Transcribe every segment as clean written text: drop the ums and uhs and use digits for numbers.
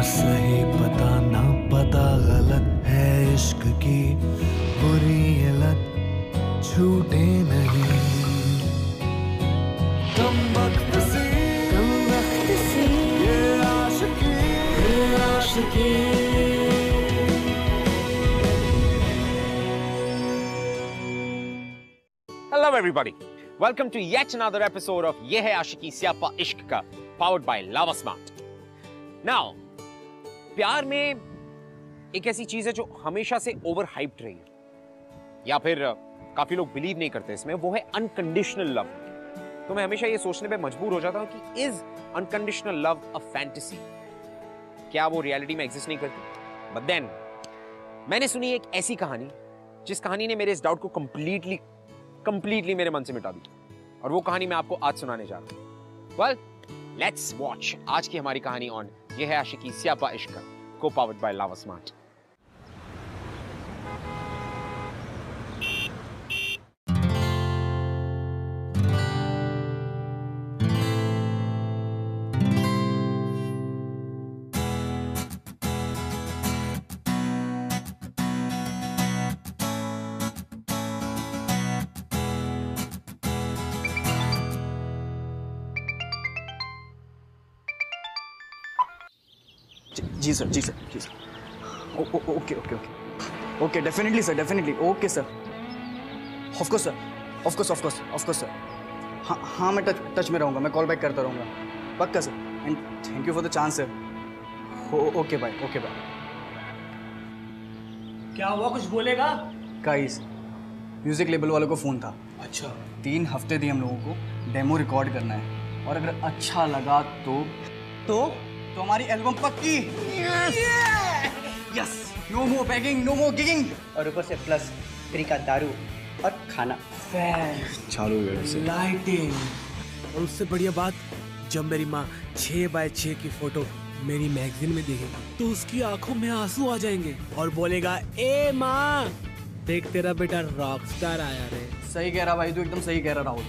सही पता ना पता गलत है इश्क की बुरी ये लत छूटे नहीं। कम वक्त सी ये आशिकी Hello everybody, welcome to yet another episode of ये है आशिकी स्यापा इश्क का, powered by Lava Smart. Now, प्यार में एक ऐसी चीज है जो हमेशा से ओवर हाइप्ड रही है या फिर काफी लोग बिलीव नहीं करते इसमें, वो है अनकंडीशनल लव। तो मैं हमेशा ये सोचने पे मजबूर हो जाता हूँ कि is unconditional love a fantasy? क्या वो रियलिटी में एग्जिस्ट नहीं करती? बट देन मैंने सुनी एक ऐसी कहानी जिस कहानी ने मेरे इस डाउट को कंप्लीटली मेरे मन से मिटा दी, और वो कहानी मैं आपको आज सुनाने जा रहा हूं। वेल, लेट्स वॉच आज की हमारी कहानी ऑन ये है आशिकी स्यापा इश्क, को पावर्ड बाय लावा स्मार्ट। जी sir. Okay definitely sir, definitely okay sir. Of course sir. हाँ मैं टच में रहूँगा, मैं कॉल बैक करता रहूँगा, पक्का sir. And thank you for the chance sir. Okay bye. क्या हुआ, कुछ बोलेगा? गाइस, म्यूजिक लेबल वालों को फ़ोन था। अच्छा, 3 हफ्ते दिए हम लोगों को डेमो रिकॉर्ड करना है, और अगर अच्छा लगा तो हमारी एल्बम पक्की। यस, नो मोर बैगिंग, नो मोर गिगिंग, और ऊपर से प्लस फ्री का दारू और खाना। चालू है लाइटिंग, और उससे बढ़िया बात, जब मेरी माँ 6x6 की फोटो मेरी मैगजीन में देखेगी तो उसकी आंखों में आंसू आ जाएंगे और बोलेगा, ए माँ देख तेरा बेटा रॉकस्टार आया रे। सही कह रहा भाई, तू एकदम सही कह रहा राहुल।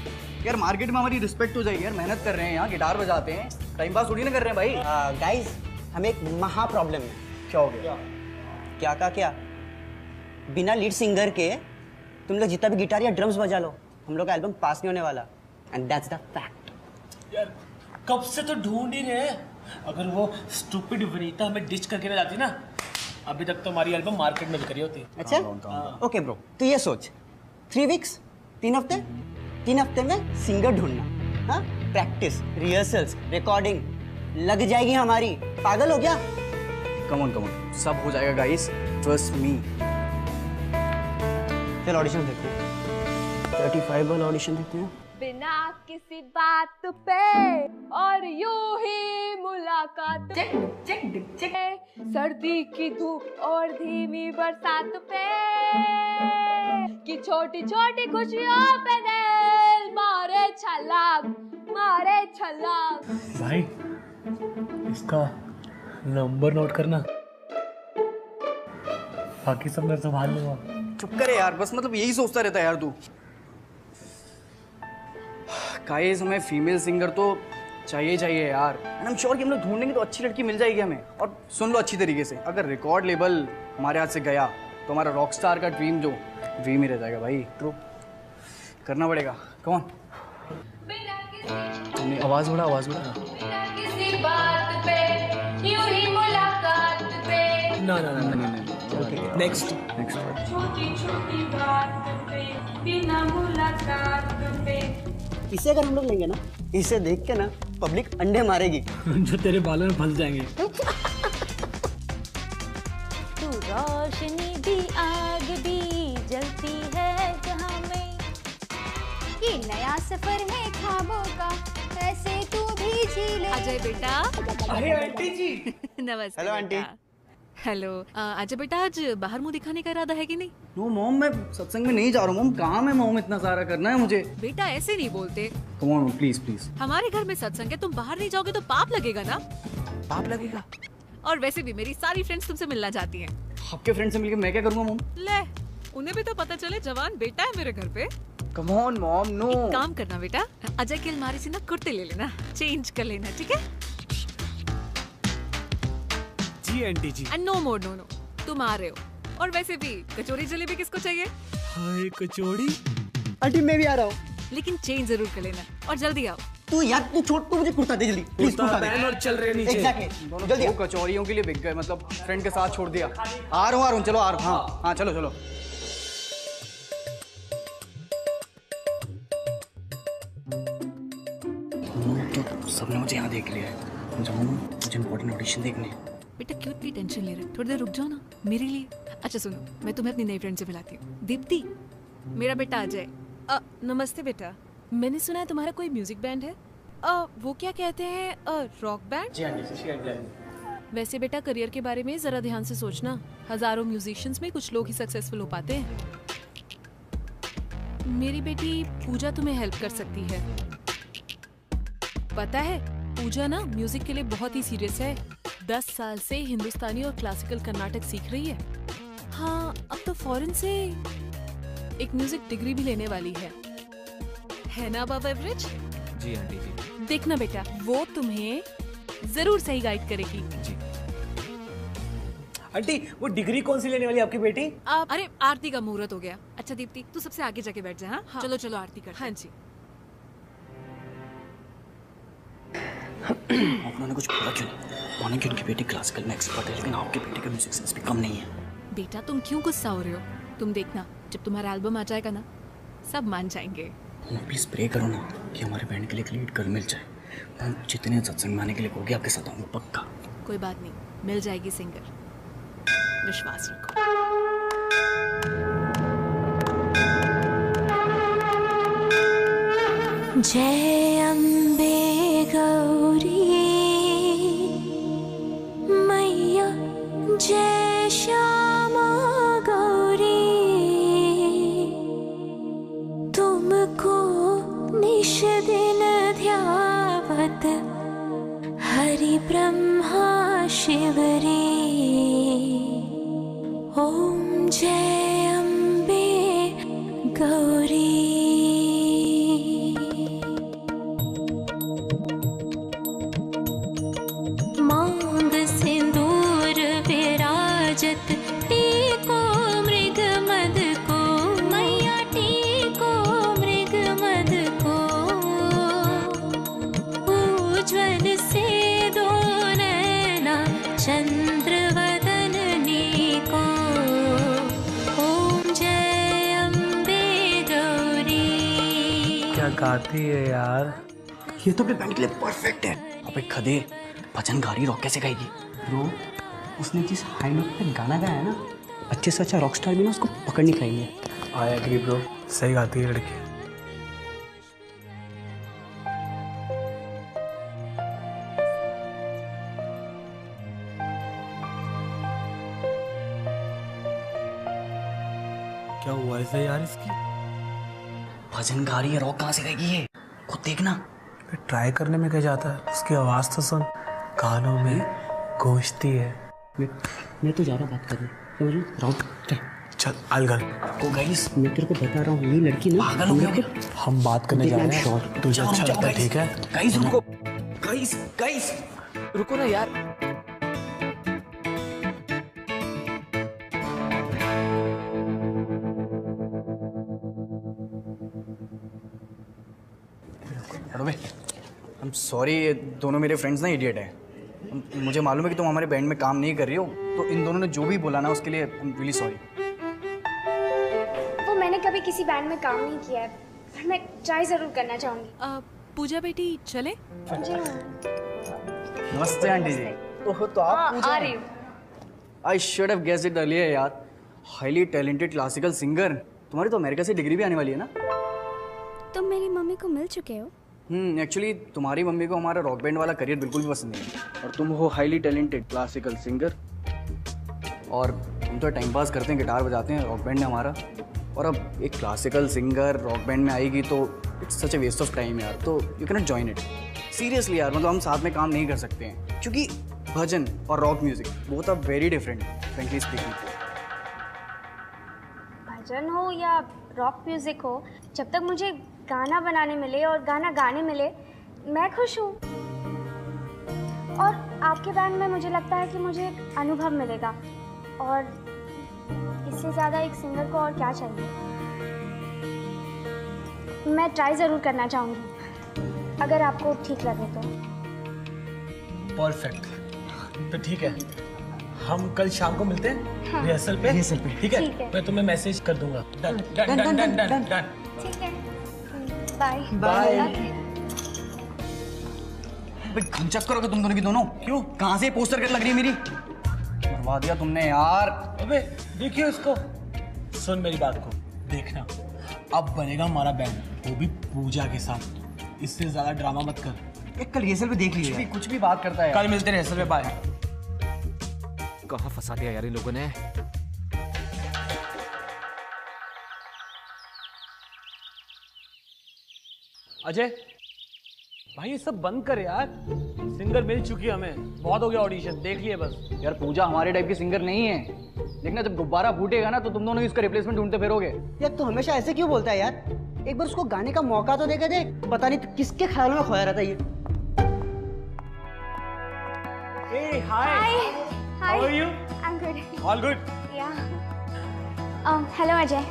यार मार्केट में हमारी रिस्पेक्ट हो जाएगी यार, मेहनत कर रहे हैं यहाँ, गिटार बजाते हैं, टाइम पास थोड़ी ना कर रहे हैं भाई। गाइस, हमें एक महा प्रॉब्लम है। क्या हो गया? क्या बिना लीड सिंगर के तुम लोग जितना भी गिटार या ड्रम्स बजा लो, हम लोग का एल्बम पास नहीं होने वाला, एंड दैट्स द फैक्ट। यार कब से तो ढूंढ ही रहे, अगर वो स्टूपिड वनीता हमें डिच करके ना जाती ना, अभी तक तो हमारी एल्बम मार्केट में बिक रही होती। अच्छा ओके ब्रो, तो ये सोच, 3 वीक्स 3 हफ्ते 3 हफ्ते में सिंगर ढूंढना, हाँ, प्रैक्टिस, रिहर्सल्स, रिकॉर्डिंग लग जाएगी हमारी। पागल हो गया? कम ऑन, सब हो जाएगा गाइस, ट्रस्ट मी। चल ऑडिशन देखते हैं, 35 वाला ऑडिशन देखते हैं। बिना किसी बात पे और यूं ही मुलाकात पे, सर्दी की धूप और धीमी बरसात पे, कि छोटी छोटी खुशियों पे दिल मारे छलांग। भाई इसका नंबर नोट करना, बाकी सब मैं संभाल लूंगा। चुप करे यार, बस मतलब यही सोचता रहता है यार तू। गाइस, हमें फीमेल सिंगर तो चाहिए यार, एंड आई एम श्योर कि हम लोग ढूंढेंगे तो अच्छी लड़की मिल जाएगी हमें। और सुन लो अच्छी तरीके से, अगर रिकॉर्ड लेबल हमारे हाथ से गया तो हमारा रॉकस्टार का ड्रीम ही रह जाएगा भाई। ट्रू, करना पड़ेगा। कम ऑन, आवाज बढ़ा। ना नेक्स्ट छोटी बात पे बिना मुलाकात पे। इसे अगर हम लोग लेंगे ना, इसे देख के ना पब्लिक अंडे मारेगी जो तेरे बालों में फंस जाएंगे। तू रोशनी भी आग भी जलती है जहां में, ये नया सफर है ख्वाबों का, ऐसे तू भी जी ले। अजय बेटा। अरे आंटी जी। नमस्ते। Hello aunty. हेलो अजय बेटा, आज बाहर मुंह दिखाने का इरादा है कि नहीं? नो मॉम, मैं सत्संग में नहीं जा रहा हूँ मॉम, काम है मॉम, इतना सारा करना है मुझे। बेटा ऐसे नहीं बोलते। Come on please. हमारे घर में सत्संग है, तुम बाहर नहीं जाओगे तो पाप लगेगा ना। पाप लगेगा? और वैसे भी मेरी सारी फ्रेंड्स तुमसे मिलना चाहती हैं। आपके फ्रेंड से मिलके मैं क्या करूँगा मॉम? ले, उन्हें भी तो पता चले जवान बेटा है मेरे घर पे। Come on mom, no. एक काम करना बेटा, अजय की अलमारी से ना कुर्ते ले लेना, चेंज कर लेना, ठीक है? जी आंटी जी। And no more no no, तुम आ रहे हो। और वैसे भी कचौरी जलेबी किसको चाहिए? हाय कचौड़ी। आंटी मैं भी आ रहा हूँ। लेकिन चेंज जरूर कर लेना और जल्दी आओ। तू यार तू छोड़, तू मुझे कुर्ता दे जल्दी प्लीज। कुर्ता पहन और चल रहे नीचे। एग्जैक्टली दोनों जल्दी दो कचौरियों के लिए बिक गए, मतलब फ्रेंड के साथ छोड़ दिया। आ रहा हूँ चलो, आ रहा हूँ। हाँ चलो चलो। तो सबने मुझे यहाँ देख लिया है, जाऊँ मुझे इम्पोर्टेंट ऑडिशन देखने। बेटा क्यों इतनी टेंशन ले रहे हो? थोड़ी देर रुक जाओ ना मेरे लिए। अच्छा सुनो, मैं तुम्हें अपनी नई फ्रेंड से मिलाती हूँ। दीप्ति, मेरा बेटा अजय। नमस्ते बेटा, मैंने सुना है तुम्हारा कोई म्यूजिक बैंड है। वो क्या कहते हैं, रॉक बैंड? जी आंटी। वैसे बेटा करियर के बारे में जरा ध्यान से सोचना। हजारों म्यूजिशियंस में कुछ लोग ही सक्सेसफुल हो पाते हैं। मेरी बेटी पूजा तुम्हें हेल्प कर सकती है। पता है पूजा ना म्यूजिक के लिए बहुत ही सीरियस है। 10 साल से हिंदुस्तानी और क्लासिकल कर्नाटक सीख रही है। हाँ, अब तो फॉरेन से एक म्यूजिक डिग्री भी लेने वाली है ना बाबा एवरेज? जी आंटी जी। देखना बेटा, वो तुम्हें जरूर सही गाइड करेगी। जी आंटी वो डिग्री कौन सी लेने वाली आपकी बेटी? अरे आरती का मुहूर्त हो गया। अच्छा दीप्ति, तू सबसे आगे जाके बैठ जा। हाँ? चलो चलो आरती कर। हाँ जी। उन्होंने कुछ बोला क्यों? माने कि उनकी बेटी क्लासिकल में एक्सपर्ट है, लेकिन आपकी बेटी का म्यूजिक सेंस भी कम नहीं है। बेटा तुम क्यों गुस्सा हो रहे हो? तुम देखना, जब तुम्हारा एल्बम आ जाएगा ना, सब मान जाएंगे। प्लीज प्रे करो ना कि हमारे बैंड के लिए एक लीड गर्ल मिल जाए। हम जितने सत्संग में आने के लिए कहोगे आपके साथ आऊंगा पक्का। कोई बात नहीं, मिल जाएगी सिंगर, विश्वास रखो। जय अम्बे गौरी मैया, जय श्यामा गौरी, तुमको निश दिन ध्यावत हरि ब्रह्मा शिवरी। ओम जय अम्बे गौरी। मांग सिंदूर विराजत, टीको मृग मद को मैया, टीको मृग मद को। उज्ज्वल से दो नैना चंद्र वदननी को। ओम जय अम्बे गौरी। क्या गाती है यार। ये तो अपने बैंड के लिए परफेक्ट है। अबे खदे, भजन गा रही, रॉक कैसे गाएगी? ब्रो उसने जिस हाई नोट पे गाना गाया है ना, अच्छे से अच्छा रॉक स्टार भी ना उसको पकड़ नहीं पाएंगे। आई एग्री ब्रो, सही गाती है लड़की। क्या हुआ है यार इसकी? भजन गा रही है, रॉक कहाँ से गाएगी ये? खुद देखना। ट्राई करने में क्या जाता है, उसकी आवाज तो सुन, कानों में गूंजती है। मैं तो ज़्यादा बात कर रहा हूँ, रॉक चल अलगल को गाइस, मैं तेरे को बता रहा हूँ, ये लड़की ना पागल हो गया। हम बात करने जा रहे हैं, शॉर्ट तुझे अच्छा लगता है? ठीक है गाइस रुको, गाइस गाइस रुको ना यार। अरे आई एम सॉरी, ये दोनों मेरे फ्रेंड्स ना इडियट है। मुझे मालूम है कि तुम हमारे बैंड में काम नहीं कर रही हो, तो इन दोनों ने जो भी बोला ना उसके लिए आई एम रियली सॉरी। वो मैंने कभी किसी बैंड में काम नहीं किया है, पर मैं ट्राई ज़रूर करना चाहूँगी। पूजा बेटी चले? जी हाँ। नमस्ते आंटी जी। ओहो, तो आप पूजा? आ रही हूँ। I should have guessed it earlier यार। Highly talented classical singer. तुम्हारी तो अमेरिका से डिग्री भी आने वाली है ना? तुम मेरी मम्मी को मिल चुके हो? एक्चुअली तुम्हारी मम्मी को हमारा रॉक बैंड वाला करियर बिल्कुल भी पसंद नहीं है, और तुम हो हाईली टैलेंटेड क्लासिकल सिंगर, और हम तो टाइम पास करते हैं, गिटार बजाते हैं, रॉक बैंड है हमारा। और अब एक क्लासिकल सिंगर रॉक बैंड में आएगी तो it's such a waste of time यार। तो you can not join it seriously यार। मतलब हम साथ में काम नहीं कर सकते हैं, क्योंकि भजन और rock music both are very different, frankly speaking. Bhajan हो या रॉक म्यूजिक हो, जब तक मुझे गाना बनाने मिले और गाना गाने मिले, मैं खुश हूँ। और आपके बैंड में मुझे लगता है कि मुझे एक अनुभव मिलेगा, और इससे ज़्यादा एक सिंगर को और क्या चाहिए। मैं ट्राई ज़रूर करना चाहूँगी, अगर आपको ठीक लगे तो। परफेक्ट, तो ठीक है, हम कल शाम को मिलते हैं। हाँ। रिहर्सल पे ठीक है? मैं तुम्हें मैसेज कर दूंगा। Done done done done done done. ठीक है, बाय बाय। घंचक करोगे तुम दोनों की दोनों? क्यों? कहाँ से पोस्टर कट लग रही है मेरी? मरवा दिया तुमने यार। अबे देखिए उसको, सुन मेरी बात को, देखना अब बनेगा हमारा बैंड, वो भी पूजा के साथ। इससे ज्यादा ड्रामा मत कर। एक कल रिहर्सल पे देख लीजिए। कुछ भी बात करता है। कल मिलते रिहर्सल पे, बाय। कहाँ फंसा दिया यार इन लोगों ने। अजय भाई ये सब बंद कर यार, सिंगर मिल चुकी है हमें, बहुत हो गया ऑडिशन, देख लिए बस। यार पूजा हमारे टाइप की सिंगर नहीं है, देखना जब गुब्बारा फूटेगा ना तो तुम दोनों इसका रिप्लेसमेंट ढूंढते फिरोगे। यार तू हमेशा ऐसे क्यों बोलता है यार? एक बार उसको गाने का मौका तो देके देख। पता नहीं किसके ख्याल में खोया रहता है ये। Hey, hi. Hi. How are you? I'm good. All good. Yeah. Hello Ajay.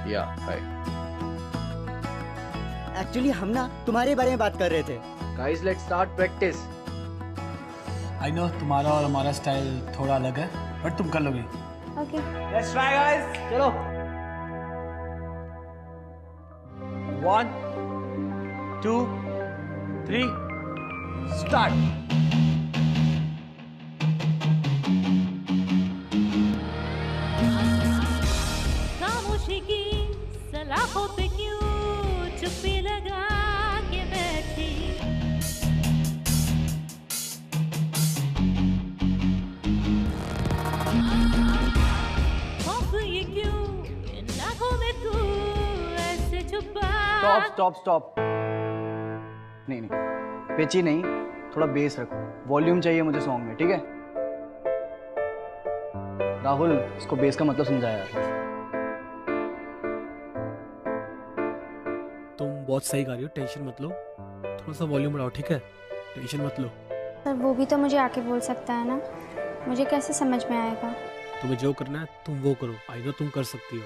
Yeah, hi. Actually हम ना तुम्हारे बारे में बात कर रहे थे। Guys, let's start practice. I know तुम्हारा और हमारा स्टाइल थोड़ा अलग है, बट तुम कर लोगे। Okay. Let's try guys. चलो। 1, 2, 3, start. खामोशी की सलाखों पे क्यों चुप्पी लगा के बैठी, खौफ ये क्यों इन आँखों में तू ऐसे छुपा। स्टॉप। नहीं, पिची नहीं, थोड़ा बेस रखो। वॉल्यूम चाहिए मुझे सॉन्ग में, ठीक है? राहुल, इसको बेस का मतलब समझाया यार। तुम बहुत सही गा रही हो, टेंशन मत लो, थोड़ा सा वॉल्यूम बढ़ाओ, ठीक है? टेंशन मत लो। पर वो भी तो मुझे आके बोल सकता है ना, मुझे कैसे समझ में आएगा? तुम्हें जो करना है तुम वो करो, आई नो तुम कर सकती हो,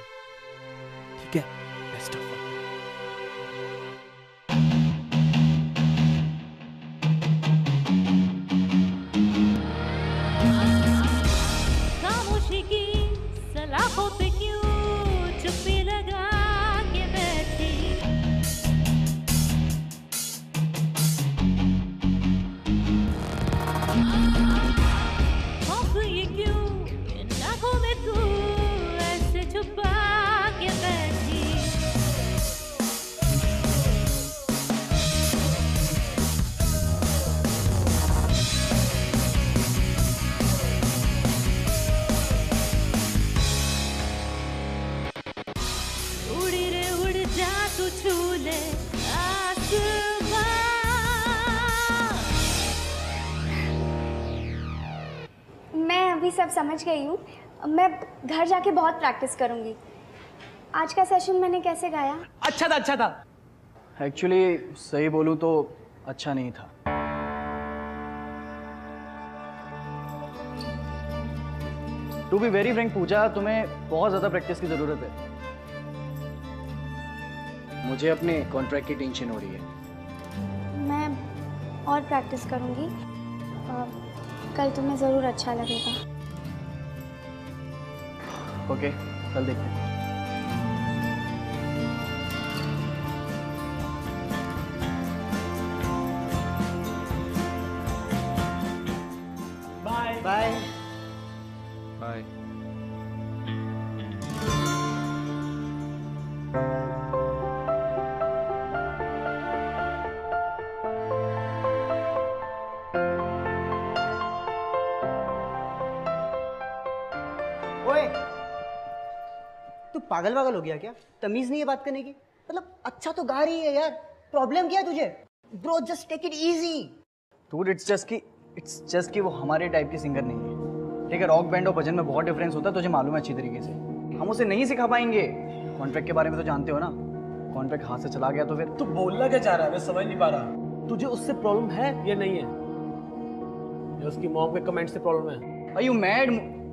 ठीक है? Best of luck. खामोशी की सलाखों पे क्यों चुप्पी लगा के बैठी, खौफ ये क्यों इन आँखों में तू ऐसे छुपा के बैठी। उड़ी रे उड़ जा तू छू ले आसमां। मैं अभी सब समझ गई हूँ, मैं घर जाके बहुत प्रैक्टिस करूँगी। आज का सेशन मैंने कैसे गाया? अच्छा था। एक्चुअली सही बोलूँ तो अच्छा नहीं था। टू बी वेरी फ्रैंक पूजा, तुम्हें बहुत ज़्यादा प्रैक्टिस की ज़रूरत है। मुझे अपने कॉन्ट्रैक्ट की टेंशन हो रही है। मैं और प्रैक्टिस करूँगी, कल तुम्हें ज़रूर अच्छा लगेगा। ओके, कल देखते हैं। Bye bye. Bye. ओए, तू पागल वागल हो गया क्या? तमीज नहीं है बात करने की? मतलब अच्छा तो गा रही है यार, प्रॉब्लम क्या है तुझे? Bro just take it easy. Dude, it's just कि वो हमारे टाइप की सिंगर नहीं है, ठीक है? रॉक बैंड और भजन में बहुत डिफरेंस होता है, तुझे मालूम है अच्छी तरीके से। हम उसे नहीं सिखा पाएंगे। कॉन्ट्रैक्ट के बारे में तो जानते हो ना, कॉन्ट्रैक्ट हाथ से चला गया तो फिर। तू बोलना क्या चाह रहा है, मैं समझ नहीं पा रहा। तुझे उससे प्रॉब्लम है या नहीं है? या उसकी मॉम के कमेंट से प्रॉब्लम है? Are you mad?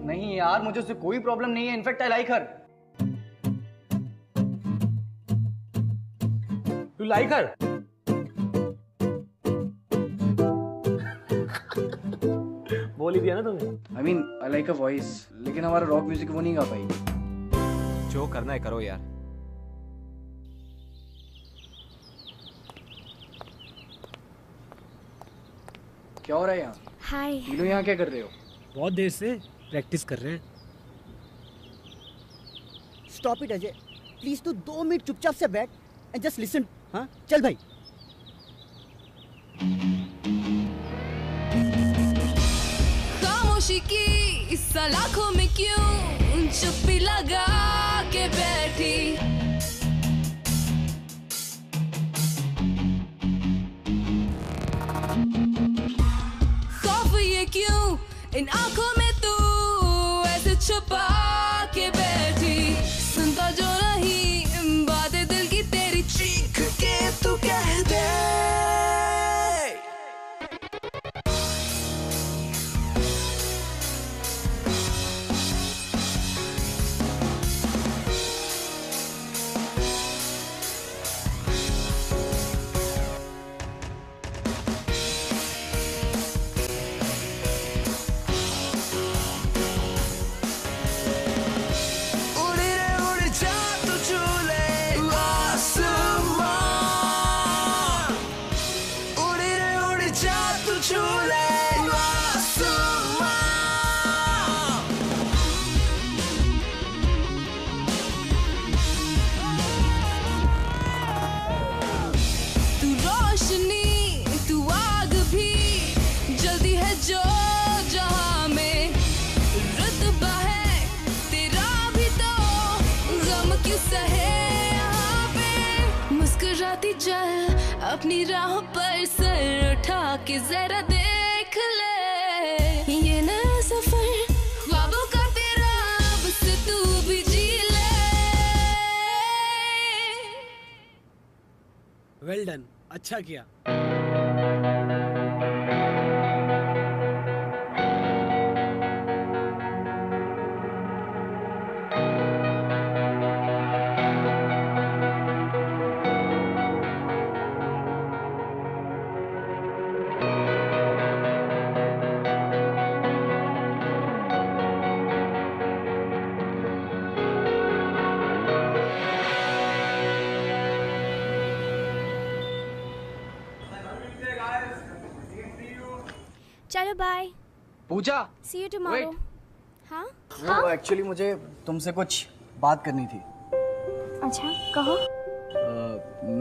नहीं यार, मुझे उससे कोई प्रॉब्लम नहीं है। In fact I like her. You like her? बोल ही दिया ना तुमने। I mean, I like her voice, लेकिन हमारा रॉक म्यूजिक वो नहीं गा पाई। जो करना है करो यार। क्या हो रहा है यहाँ? हाय। तीनों यहाँ क्या कर रहे हो? बहुत देर से प्रैक्टिस कर रहे हैं। स्टॉप इट अजय, प्लीज तू 2 मिनट चुपचाप से बैठ एंड जस्ट लिसन। हाँ चल भाई। खामोशी की सलाखों में क्यों चुप्पी लगा के बैठी, खौफ ये क्यों इन आंखों में तू ऐसे छुपा के बैठी, सुनता जो नहीं बातें दिल की तेरी चीख के तू कह दे। चल अपनी राह पर सर उठा के जरा देख ले, ये नया सफर ख्वाबों का तेरा अब से तू भी जी ले। वेल डन, अच्छा किया। चलो बाय। Puja, see you tomorrow. हाँ वो एक्चुअली मुझे तुमसे कुछ बात करनी थी। अच्छा कहो।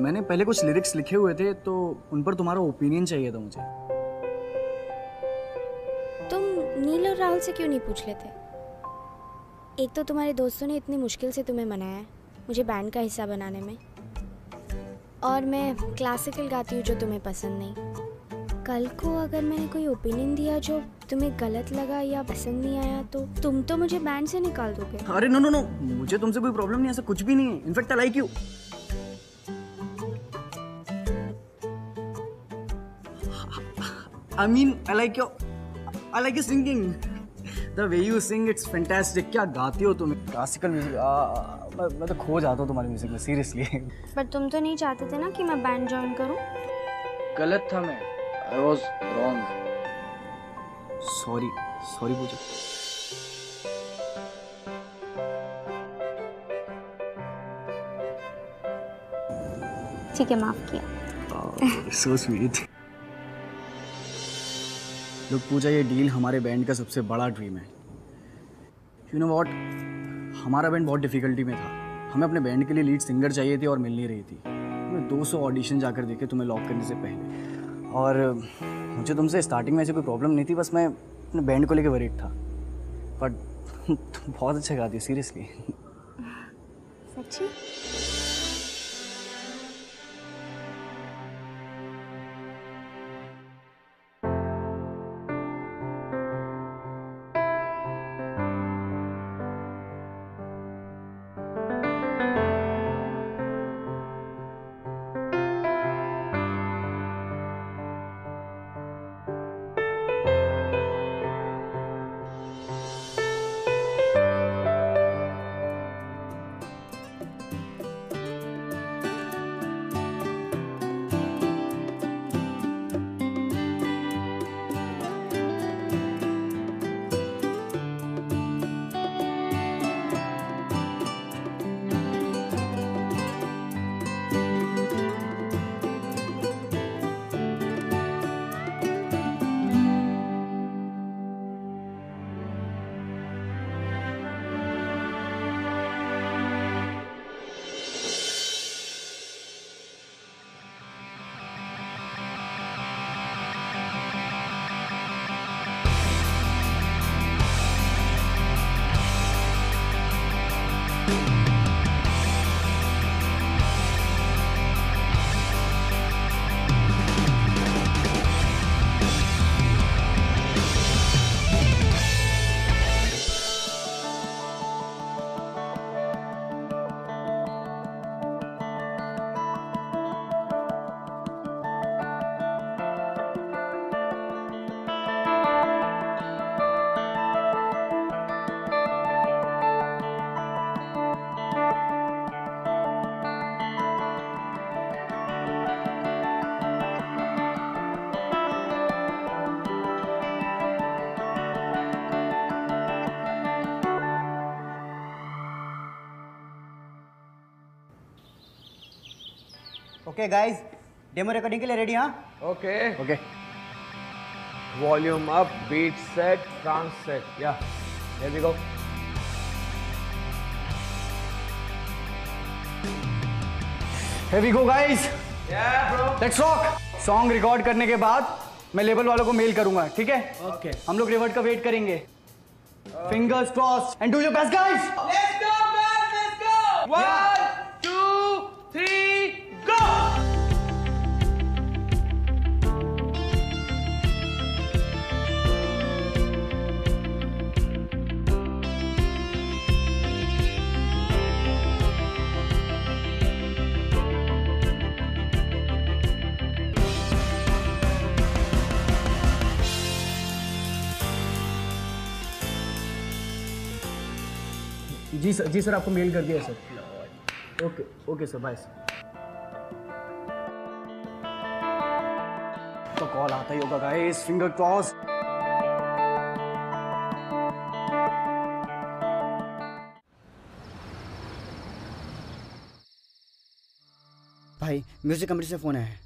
मैंने पहले कुछ लिरिक्स लिखे हुए थे तो उन पर तुम्हारा ओपिनियन चाहिए था मुझे। तुम नील और राहुल से क्यों नहीं पूछ लेते? एक तो तुम्हारे दोस्तों ने इतनी मुश्किल से तुम्हें मनाया है मुझे बैंड का हिस्सा बनाने में, और मैं क्लासिकल गाती हूँ जो तुम्हें पसंद नहीं। कल को अगर मैंने कोई ओपिनियन दिया जो तुम्हें गलत लगा या पसंद नहीं आया तो तुम तो मुझे बैंड से निकाल दोगे। अरे नो नो नो, मुझे तुमसे कोई प्रॉब्लम नहीं, ऐसा कुछ भी नहीं है। In fact I like you. I mean, I like your singing. The way you sing, it's fantastic. क्या गाती हो तुम? क्लासिकल म्यूजिक, मैं तो खो जाता हूँ तुम्हारे म्यूजिक में, सीरियसली। पर तुम तो नहीं चाहते थे ना कि मैं बैंड ज्वाइन करूँ? गलत था मैं। I was wrong. Sorry पूजा। ठीक है, माफ किया। So sweet. लोग पूजा, ये डील हमारे बैंड का सबसे बड़ा ड्रीम है। You know what? हमारा बैंड बहुत डिफिकल्टी में था। हमें अपने बैंड के लिए लीड सिंगर चाहिए थी और मिल नहीं रही थी। मैं 200 ऑडिशन जाकर देखे तुम्हें लॉक करने से पहले, और मुझे तुमसे स्टार्टिंग में ऐसी कोई प्रॉब्लम नहीं थी, बस मैं अपने बैंड को लेकर वरीड था। बट तुम बहुत अच्छा गाती हो, सीरियसली। सच्ची? ओके गाइस, डेमो रिकॉर्डिंग के लिए रेडी? हाँ okay okay volume up, beat set, trance set, या here we go. Here we go guys. Let's rock. Song record करने के बाद मैं लेबल वालों को मेल करूंगा, ठीक है? ओके हम लोग रिवर्ट का वेट करेंगे। Fingers cross and do your best guys. Let's go man, let's go. 1 2 3 go. जी सर आपको मेल कर दिया sir. Okay okay sir, bye sir. तो कॉल आता ही होगा गाइस, फिंगर क्रॉस। भाई म्यूजिक कंपनी से फोन आया है।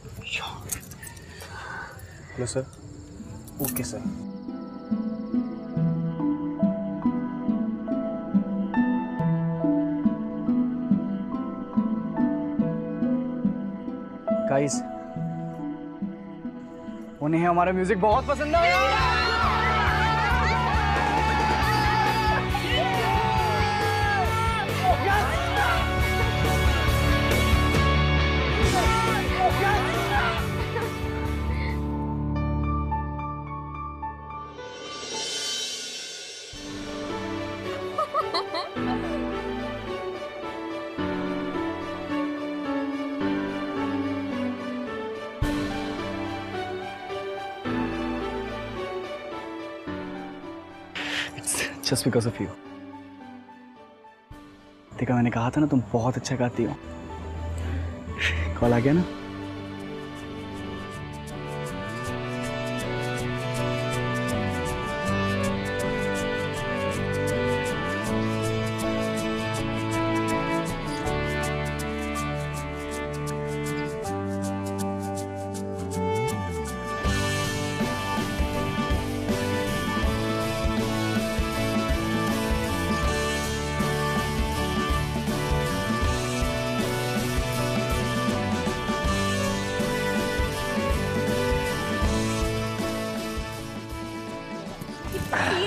Hello sir. Okay sir. Guys, उन्हें हमारा म्यूजिक बहुत पसंद आया। Just because of you. देखा, मैंने कहा था ना तुम बहुत अच्छा गाती हो। कॉल आ गया ना।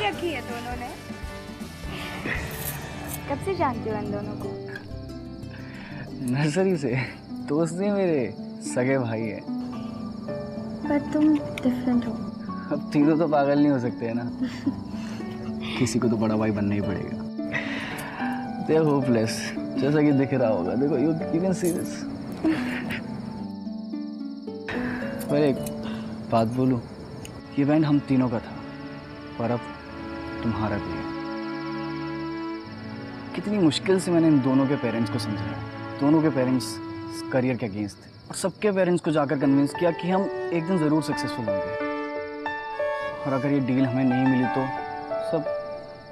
रखी है दोनों ने। कब से जानती हो इन दोनों को? नर्सरी से दोस्त नहीं, मेरे सगे भाई है। पर तुम डिफरेंट हो। अब तीनों तो पागल नहीं हो सकते है ना। किसी को तो बड़ा भाई बनना ही पड़ेगा। दे आर होपलेस, जैसा कि दिख रहा होगा। देखो, यू कैन सी दिस। पर एक बात बोलूं, ये बैंड हम तीनों का था, पर अब तुम्हारा भी है। कितनी मुश्किल से मैंने इन दोनों के पेरेंट्स को समझाया। दोनों के पेरेंट्स करियर के अगेंस्ट थे और सबके पेरेंट्स को जाकर कन्विंस किया कि हम एक दिन ज़रूर सक्सेसफुल होंगे, और अगर ये डील हमें नहीं मिली तो सब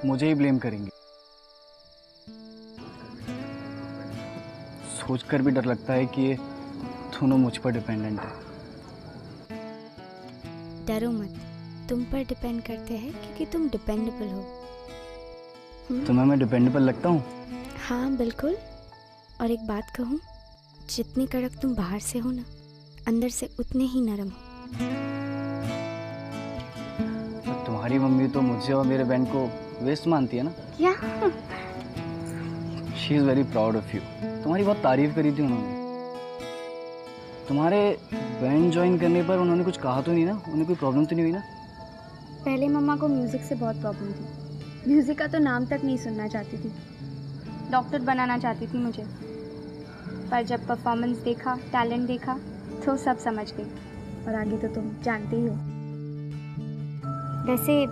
मुझे ही ब्लेम करेंगे। सोचकर भी डर लगता है कि ये दोनों मुझ पर डिपेंडेंट है। डरो मत, तुम पर डिपेंड करते हैं क्योंकि तुम डिपेंडेबल हो। तुम्हें मैं डिपेंडेबल लगता हूँ? हाँ बिल्कुल। और एक बात कहूँ, जितनी कड़क तुम बाहर से हो ना, अंदर से उतने ही नरम हो। तुम्हारी मम्मी तो मुझे और मेरे बहन को वेस्ट मानती है ना? क्या? She is very proud of you. तुम्हारी बहुत तारीफ करी थी उन्होंने। तुम्हारे बैंड ज्वाइन करने पर उन्होंने कुछ कहा तो नहीं ना? उन्हें कोई प्रॉब्लम तो नहीं हुई ना? पहले मम्मा को म्यूजिक से बहुत प्रॉब्लम थी। म्यूजिक का तो नाम तक नहीं सुनना चाहती थी। डॉक्टर बनाना चाहती थी मुझे, पर जब परफॉर्मेंस देखा, टैलेंट देखा, तो सब समझ गई। और आगे तो तुम जानते ही हो। वैसे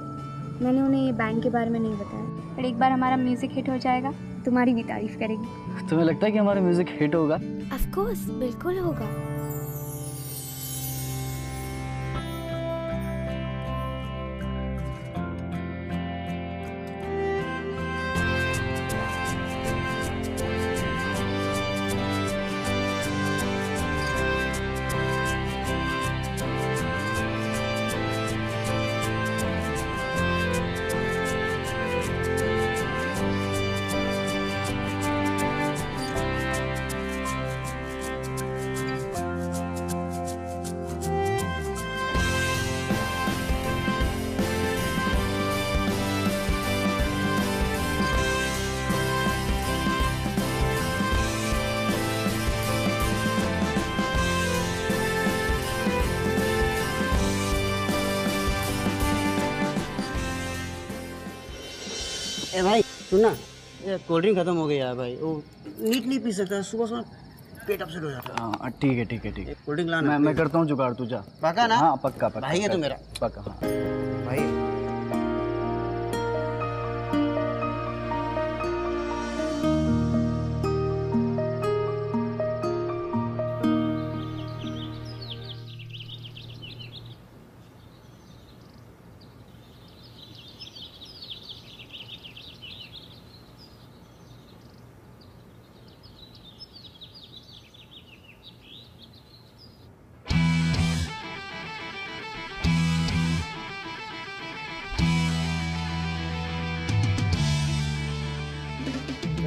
मैंने उन्हें ये बैंड के बारे में नहीं बताया, पर एक बार हमारा म्यूजिक हिट हो जाएगा, तुम्हारी भी तारीफ करेगी। तुम्हें लगता है कि हमारा म्यूजिक हिट होगा? ऑफ कोर्स, बिल्कुल होगा। ए भाई सुन ना, ये कोल्ड ड्रिंक खत्म हो गई यार भाई, वो नीट नहीं पी सकता, सुबह सुबह पेट अपसेट हो जाता है। हाँ ठीक है ठीक है ठीक है, कोल्ड ड्रिंक लाना। मैं करता हूँ जुगाड़, तू जा। पक्का ना? हाँ पक्का पक्का भाई है तो मेरा। पक्का हाँ भाई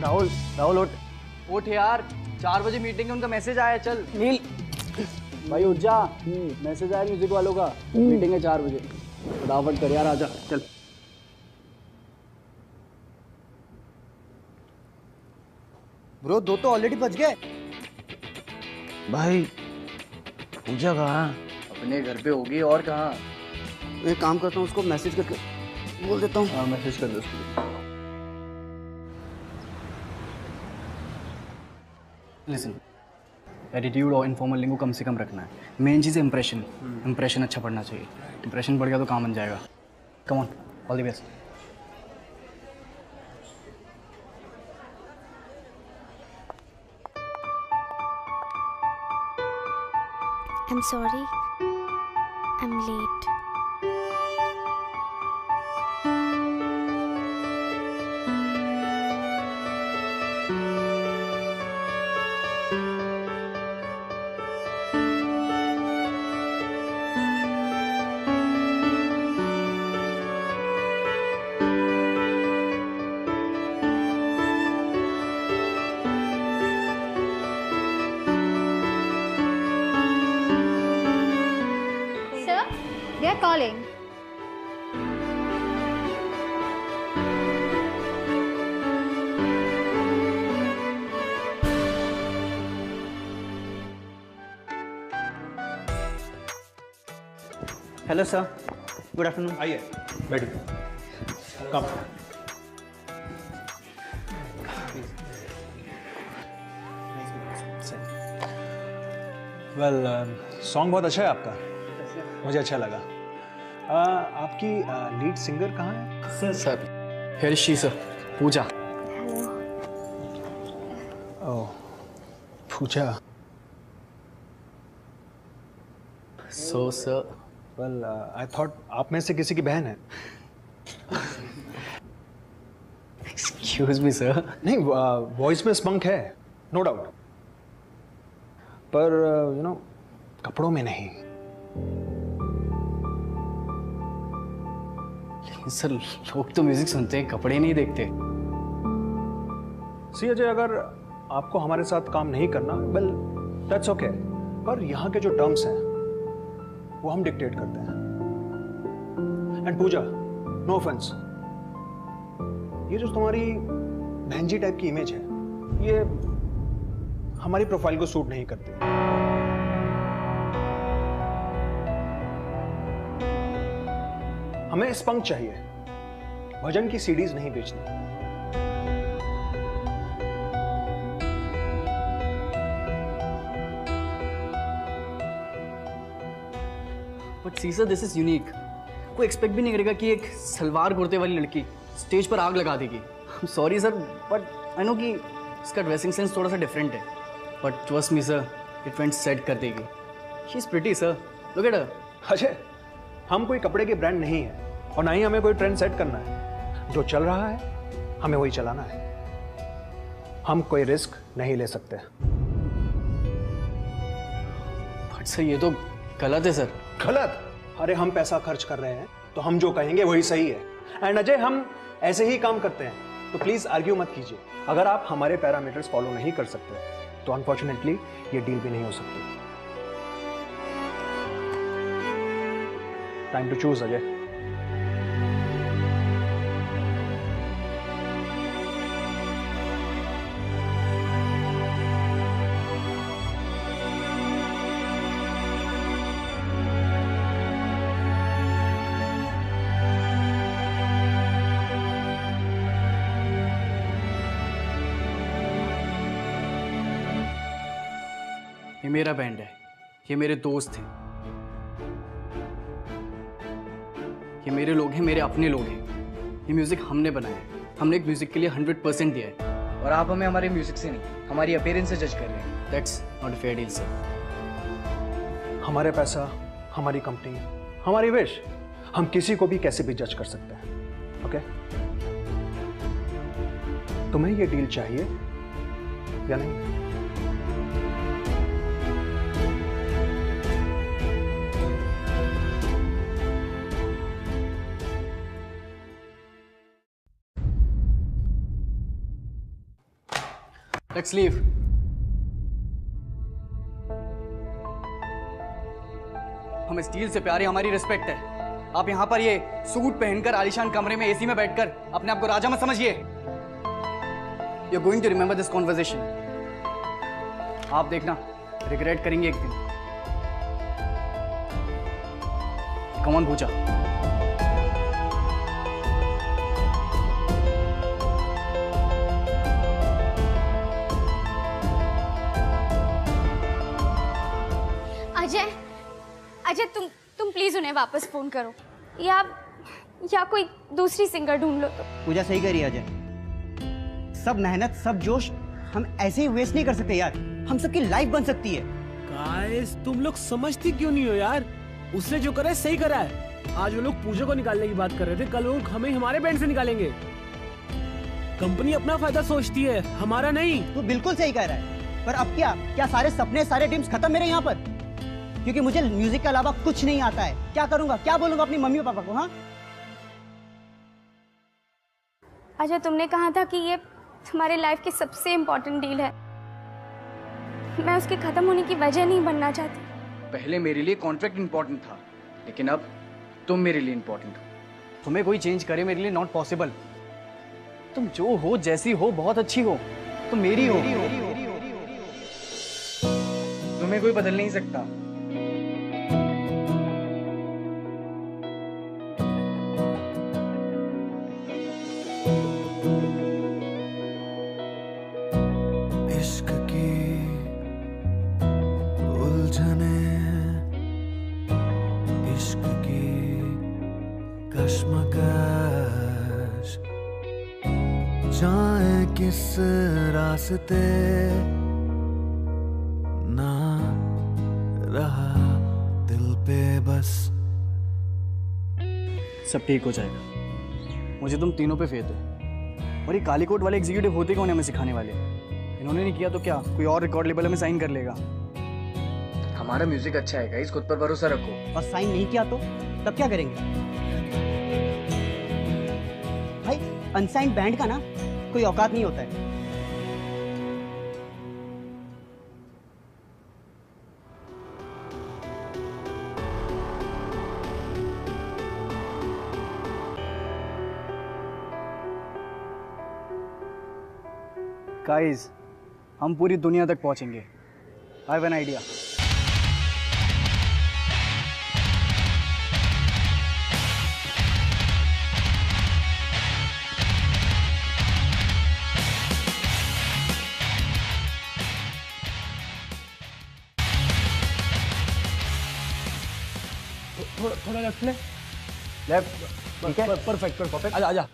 राहुल राहुल उठ यार, 4 बजे मीटिंग है, उनका मैसेज आया। चल नील भाई उठ जा, मैसेज आया म्यूजिक वालों का, मीटिंग है 4 बजे, फटाफट कर यार, आजा चल। ब्रो 2 तो ऑलरेडी बज गए। भाई पूजा कहाँ? अपने घर पे होगी और कहाँ। एक काम करता हूँ, उसको मैसेज करके बोल देता हूँ। हाँ मैसेज कर दो उसको। लिसन, एटीट्यूड और इनफॉर्मल लिंगो कम से कम रखना है। मेन चीज़ है इंप्रेशन, इंप्रेशन अच्छा पड़ना चाहिए। इंप्रेशन बढ़ गया तो काम बन जाएगा। Come on, all the best. I'm sorry. I'm late. Sir, they are calling. Hello sir, good afternoon. आइए बैठिए, कम। वेल सॉन्ग बहुत अच्छा है आपका, मुझे अच्छा लगा। आपकी लीड सिंगर कहाँ है? Sir here she sir, Puja. Oh Puja. So sir, well I thought आप में से किसी की बहन है। Excuse me sir. नहीं, वॉइस में स्पंक है, नो डाउट, पर यू नो कपड़ों में नहीं। सर लोग तो म्यूजिक सुनते हैं, कपड़े नहीं देखते। सी अजय, अगर आपको हमारे साथ काम नहीं करना, वेल दैट्स ओके, पर यहाँ के जो टर्म्स हैं वो हम डिक्टेट करते हैं। एंड पूजा, नो ऑफेंस, ये जो तुम्हारी बहनजी टाइप की इमेज है, ये हमारी प्रोफाइल को सूट नहीं करती। हमें स्पंक चाहिए, भजन की सीडीज नहीं बेचनी। But see sir this is unique. कोई एक्सपेक्ट भी नहीं करेगा कि एक सलवार कुर्ते वाली लड़की स्टेज पर आग लगा देगी। Sorry sir, but I know कि इसका ड्रेसिंग सेंस थोड़ा सा डिफरेंट है, but trust me sir, it went set कर देगी। She is pretty sir, look at her. Ajay, हम कोई कपड़े के ब्रांड नहीं है और ना ही हमें कोई ट्रेंड सेट करना है। जो चल रहा है हमें वही चलाना है। हम कोई रिस्क नहीं ले सकते। बट सर ये तो गलत है सर। गलत? अरे हम पैसा खर्च कर रहे हैं तो हम जो कहेंगे वही सही है। एंड अजय, हम ऐसे ही काम करते हैं, तो प्लीज आर्ग्यू मत कीजिए। अगर आप हमारे पैरामीटर्स फॉलो नहीं कर सकते तो अनफॉर्चुनेटली ये डील भी नहीं हो सकती। Time to choose Ajay. ये मेरा बैंड है, ये मेरे दोस्त हैं, ये मेरे लोग हैं, मेरे अपने लोग हैं। ये म्यूजिक हमने बनाया है, हमने एक म्यूजिक के लिए 100% दिया है और आप हमें हमारे म्यूजिक से नहीं, हमारी अपीयरेंस से जज कर रहे हैं। That's not fair deal sir. हमारे पैसा, हमारी कंपनी, हमारी विश, हम किसी को भी कैसे भी जज कर सकते हैं। ओके? तुम्हें ये डील चाहिए या नहीं? Let's leave. हम इस डील से प्यारे, हमारी रिस्पेक्ट है। आप यहाँ पर ये सूट पहनकर आलीशान कमरे में एसी में बैठकर अपने आप को राजा मत समझिए। You're going to remember this conversation. आप देखना, रिग्रेट करेंगे एक दिन। Come on, पूजा। अजय तुम प्लीज उन्हें वापस फोन करो या कोई दूसरी सिंगर ढूंढ लो। तो पूजा सही कह रही है अजय। सब मेहनत, सब जोश हम ऐसे ही वेस्ट नहीं कर सकते यार। हम सबकी लाइफ बन सकती है। गाइस, तुम लोग समझती क्यों नहीं हो यार? उसने जो करा है सही करा है। आज वो लोग पूजा को निकालने की बात कर रहे थे, कल वो हमें हमारे बैंड से निकालेंगे। कंपनी अपना फायदा सोचती है, हमारा नहीं। तू बिल्कुल सही कह रहा है, पर अब क्या सारे सपने, सारे ड्रीम्स खत्म मेरे यहाँ पर? क्योंकि मुझे म्यूजिक के अलावा कुछ नहीं आता है। क्या करूंगा, क्या बोलूंगा अपनी मम्मी पापा को? हाँ अजय, तुमने कहा था कि ये तुम्हारे लाइफ की सबसे इम्पोर्टेंट डील है। मैं उसके खत्म होने की वजह नहीं बनना चाहती। पहले मेरे लिए कॉन्ट्रैक्ट इंपॉर्टेंट था, लेकिन अब तुम मेरे लिए इंपॉर्टेंट हो। तुम्हें कोई चेंज करे मेरे लिए नॉट पॉसिबल। तुम जो हो, जैसी हो, बहुत अच्छी हो, तुम मेरी हो। तुम्हें कोई बदल नहीं सकता। इश्क की उलझने, इश्क की कश्मकश, जाए किस रास्ते ना रहा दिल पे बस। सब ठीक हो जाएगा। मुझे तुम तीनों पे फेथ है। और ये काली कोट वाले एग्जीक्यूटिव होते कौन है हमें सिखाने वाले? इन्होंने नहीं किया तो क्या कोई और रिकॉर्ड लेबल में साइन कर लेगा। हमारा म्यूजिक अच्छा है गाइस, खुद पर भरोसा रखो। और साइन नहीं किया तो तब क्या करेंगे भाई? अनसाइंड बैंड का ना कोई औकात नहीं होता है। गाइस, हम पूरी दुनिया तक पहुंचेंगे। I have an idea. थोड़ा लेफ्ट ले, लेफ्ट। ठीक है, परफेक्ट परफेक्ट। आजा आजा।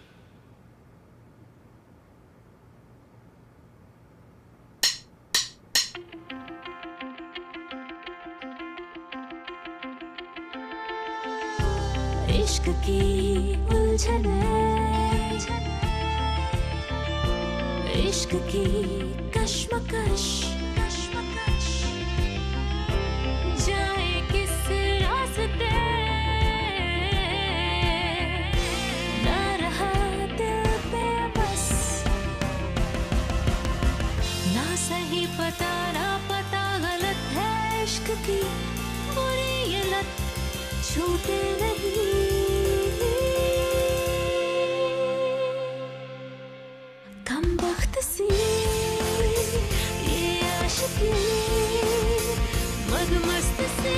इश्क की उलझने, इश्क की कश्मकश, जाए किस रास्ते ना रहा दिल पे बस। ना सही पता ना पता गलत है इश्क की बुरी ये लत, छूटे नहीं। कम वक्त सी ये आशिकी, मदमस्त सी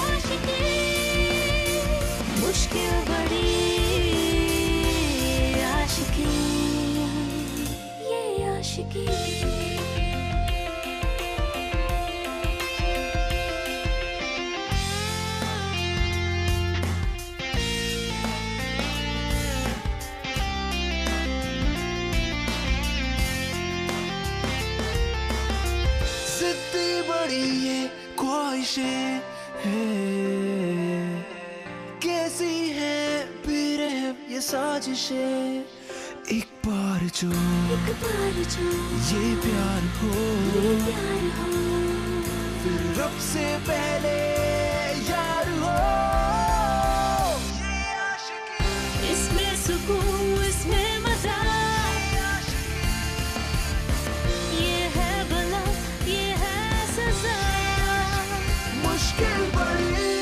आशिकी, मुश्किल बड़ी आशिकी, ये आशिकी। बड़ी ये ख्वाहिशें हैं, कैसी है बेरहम ये साजिशें। एक बार जो ये प्यार हो, फिर रब से पहले यार हो। इसमें सुकून, इसमें मजा, ये है भला, ये है सजा। मुश्किल बड़ी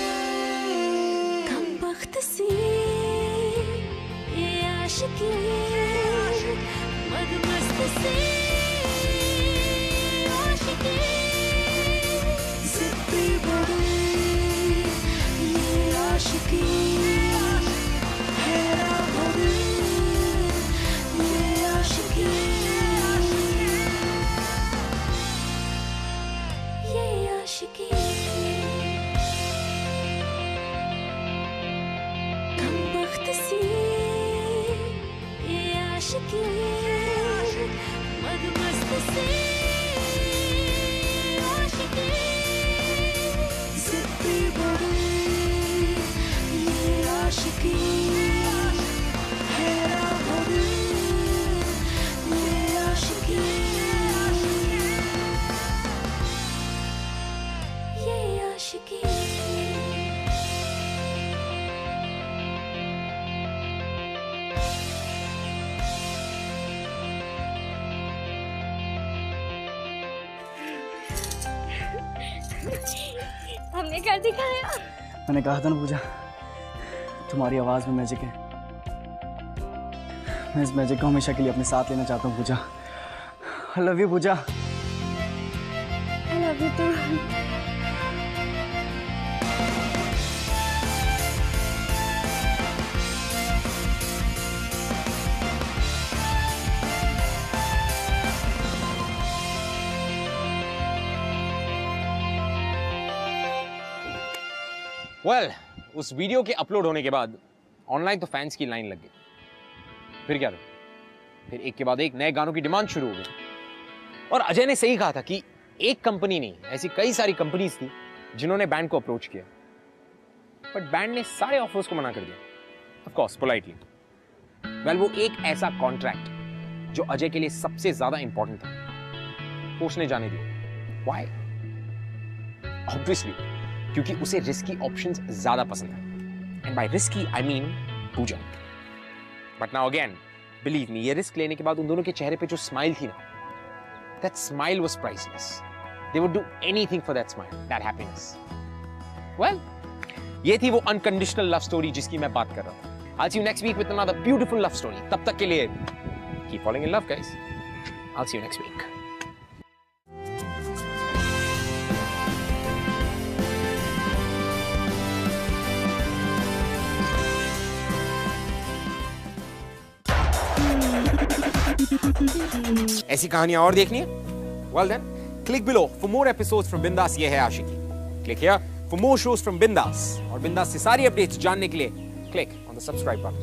कम वक्त सी ये आशिकी, मदमस्त सी आशिकी। जिद्दी बड़ी ये आशिकी, हैरा भरी ये आशिकी। ये आशिकी कम वक्त सी ये आशिकी, मदमस्त सी आशिकी। जिद्दी बड़ी ये आशिकी, हैरा भरी ये आशिकी। ये आशिकी हमने कर दिखाया। मैंने कहा था ना पूजा, तुम्हारी आवाज में मैजिक है। मैं इस मैजिक को हमेशा के लिए अपने साथ लेना चाहता हूँ Puja. I love you Puja. I love you too. Well, उस वीडियो के अपलोड होने के बाद ऑनलाइन तो फैंस की लाइन लग गई। फिर क्या था? फिर एक के बाद एक नए गानों की डिमांड शुरू हो गई। और अजय ने सही कहा था कि एक कंपनी नहीं, ऐसी कई सारी कंपनीज थी जिन्होंने बैंड को अप्रोच किया, बट बैंड ने सारे ऑफर्स को मना कर दिया, ऑफ कोर्स पोलाइटली। वेल, वो एक ऐसा कॉन्ट्रैक्ट जो अजय के लिए सबसे ज्यादा इंपॉर्टेंट था, उसने जाने दिया। व्हाई? ऑब्वियसली क्योंकि उसे रिस्की ऑप्शंस ज्यादा पसंद है। And by risky I mean Puja. But now again believe me, ये रिस्क लेने के बाद उन दोनों के चेहरे पे जो स्माइल थी ना, that smile was priceless. They would do anything for that smile, that happiness. Well, ये थी वो अनकंडीशनल लव स्टोरी जिसकी मैं बात कर रहा था। I'll see you next week with another beautiful love story. तब तक के लिए keep falling in love, guys. I'll see you next week. ऐसी कहानियां और देखनी है? Well then, click below for more episodes from Bindas ये है आशिकी. Click here for more shows from Bindas. और Bindas से सारी अपडेट्स जानने के लिए click on the subscribe button.